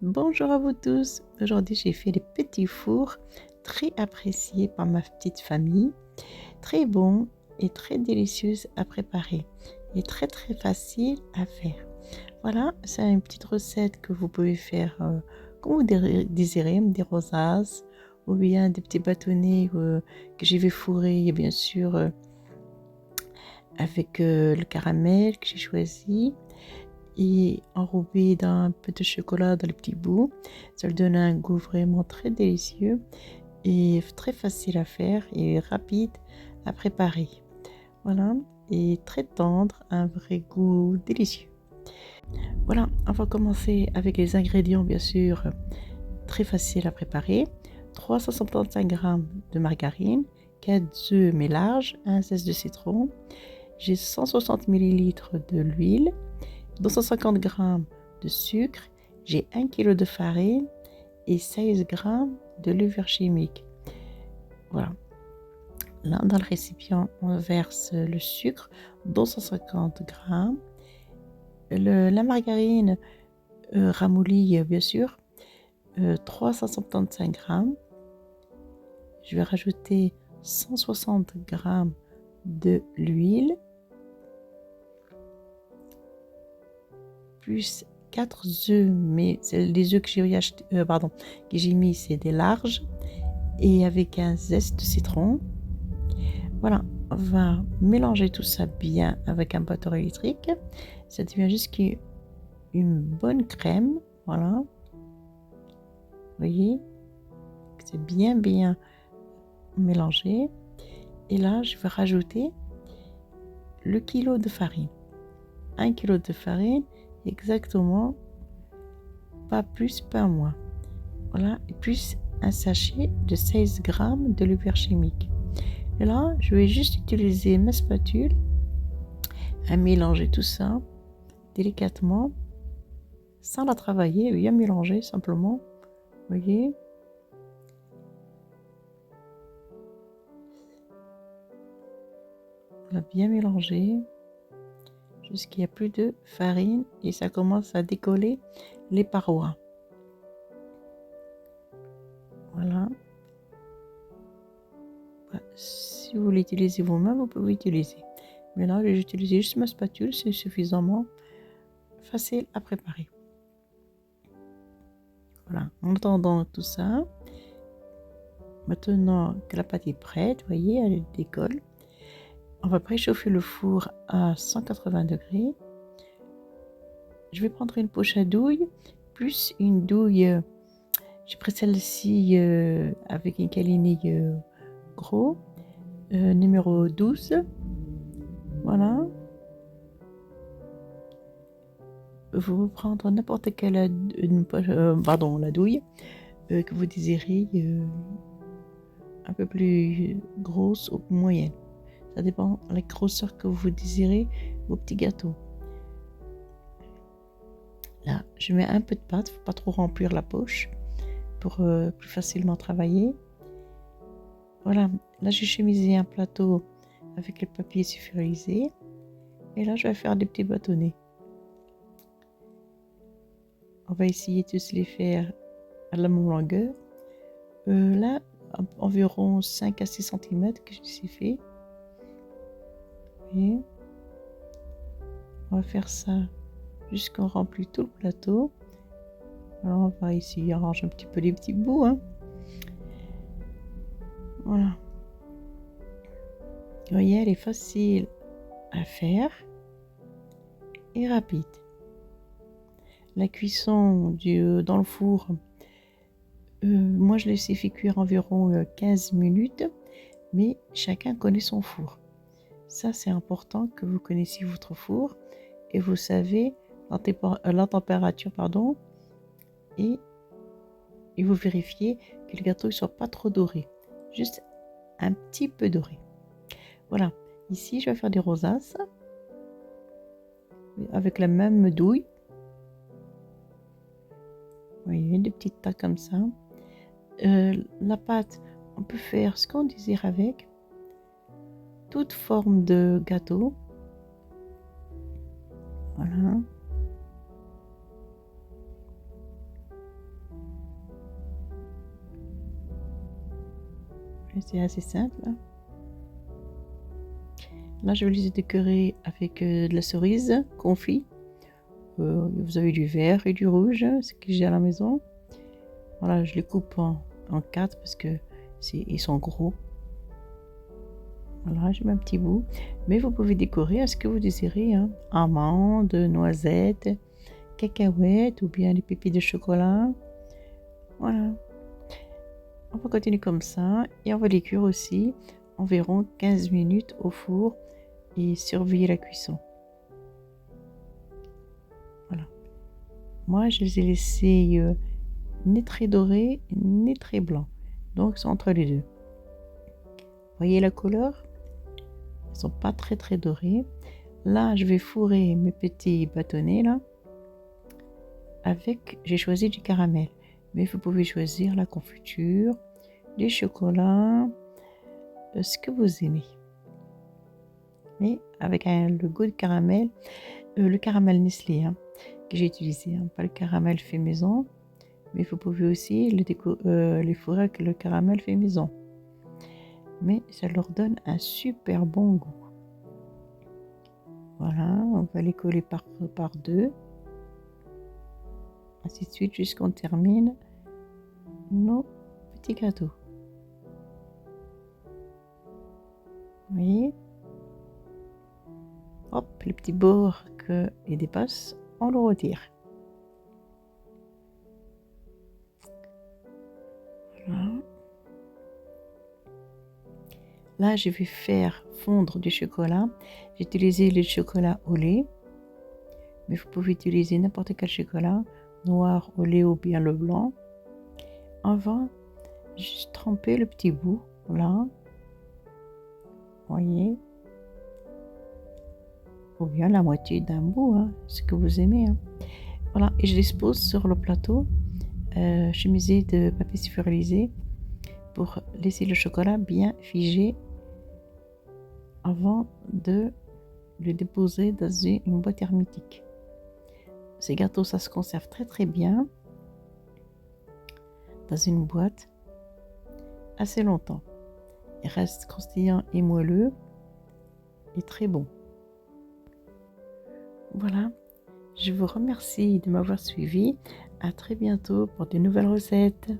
Bonjour à vous tous. Aujourd'hui, j'ai fait des petits fours très appréciés par ma petite famille, très bons et très délicieux à préparer et très très facile à faire. Voilà, c'est une petite recette que vous pouvez faire comme vous désirez, des rosaces ou bien des petits bâtonnets que j'ai fait fourrer, bien sûr, avec le caramel que j'ai choisi et enrobé d'un peu de chocolat dans les petits bouts. Ça lui donne un goût vraiment très délicieux et très facile à faire et rapide à préparer. Voilà, et très tendre, un vrai goût délicieux. Voilà, on va commencer avec les ingrédients, bien sûr, très faciles à préparer. 375 g de margarine, 4 œufs mais larges, un zeste de citron. J'ai 160 ml de l'huile, 250 g de sucre, j'ai 1 kg de farine et 16 g de levure chimique. Voilà. Là, dans le récipient, on verse le sucre, 250 g, la margarine ramollie, bien sûr, 375 g. Je vais rajouter 160 g de l'huile, plus 4 œufs, mais les œufs que j'ai acheté, que j'ai mis, c'est des larges, et avec un zeste de citron. Voilà, on va mélanger tout ça bien avec un batteur électrique. Ça devient jusqu'à une bonne crème. Voilà, vous voyez, c'est bien mélangé. Et là, je vais rajouter le kilo de farine. 1 kilo de farine, exactement, pas plus, pas moins. Voilà, et plus un sachet de 16 g de levure chimique. Et là, je vais juste utiliser ma spatule à mélanger tout ça délicatement, sans la travailler, bien mélanger simplement. Vous voyez, on va bien mélanger jusqu'il n'y a plus de farine et ça commence à décoller les parois. Voilà. Si vous voulez utiliser vous-même, vous pouvez utiliser. Mais là, j'ai utilisé juste ma spatule, c'est suffisamment facile à préparer. Voilà, en attendant tout ça, maintenant que la pâte est prête, vous voyez, elle décolle. On va préchauffer le four à 180 degrés. Je vais prendre une poche à douille, plus une douille. J'ai pris celle-ci avec une calinille gros, numéro 12. Voilà. Vous prendre n'importe quelle la douille que vous désirez, un peu plus grosse ou moyenne. Ça dépend de la grosseur que vous désirez, vos petits gâteaux. Là, je mets un peu de pâte, il ne faut pas trop remplir la poche pour plus facilement travailler. Voilà, là j'ai chemisé un plateau avec le papier sulfurisé. Et là, je vais faire des petits bâtonnets. On va essayer de se les faire à la même longueur. Là, environ 5 à 6 cm que je les ai fait. Vous voyez, on va faire ça jusqu'on remplit tout le plateau. Alors, on va essayer arranger un petit peu les petits bouts. Voilà. Vous voyez, elle est facile à faire et rapide. La cuisson dans le four, moi je laisse fait cuire environ 15 minutes, mais chacun connaît son four. Ça, c'est important que vous connaissiez votre four et vous savez la température, et vous vérifiez que le gâteau ne soit pas trop doré, juste un petit peu doré. Voilà, ici je vais faire des rosaces avec la même douille. Vous voyez, des petites tas comme ça. La pâte, on peut faire ce qu'on désire avec, toute forme de gâteau. Voilà. C'est assez simple, hein. Là, je vais les décorer avec de la cerise confit. Vous avez du vert et du rouge, ce que j'ai à la maison. Voilà, je les coupe en 4 parce que ils sont gros. Voilà, je mets un petit bout. Mais vous pouvez décorer à ce que vous désirez, hein. Amandes, noisettes, cacahuètes ou bien des pépites de chocolat. Voilà. On va continuer comme ça et on va les cuire aussi environ 15 minutes au four et surveiller la cuisson. Voilà. Moi, je les ai laissés ni très dorés ni très blancs. Donc, c'est entre les deux. Voyez la couleur? Ils sont pas très très dorés. Là, je vais fourrer mes petits bâtonnets là avec, j'ai choisi du caramel. Mais vous pouvez choisir la confiture, du chocolat, ce que vous aimez. Mais avec le goût de caramel, le caramel Nestlé hein, que j'ai utilisé, hein, pas le caramel fait maison. Mais vous pouvez aussi les fourrer avec le caramel fait maison. Mais ça leur donne un super bon goût. Voilà, on va les coller par deux. Ainsi de suite jusqu'on termine nos petits gâteaux. Vous voyez? Hop, le petit bord qui dépasse, on le retire. Voilà. Là, je vais faire fondre du chocolat. J'ai utilisé le chocolat au lait. Mais vous pouvez utiliser n'importe quel chocolat, noir au lait ou bien le blanc. On va juste tremper le petit bout, là. Voyez. Ou bien la moitié d'un bout, hein, ce que vous aimez. Hein. Voilà, et je dispose sur le plateau chemisé de papier sulfurisé pour laisser le chocolat bien figé avant de le déposer dans une boîte hermétique. Ces gâteaux, ça se conserve très très bien dans une boîte assez longtemps. Il reste croustillant et moelleux et très bon. Voilà, je vous remercie de m'avoir suivi. À très bientôt pour de nouvelles recettes.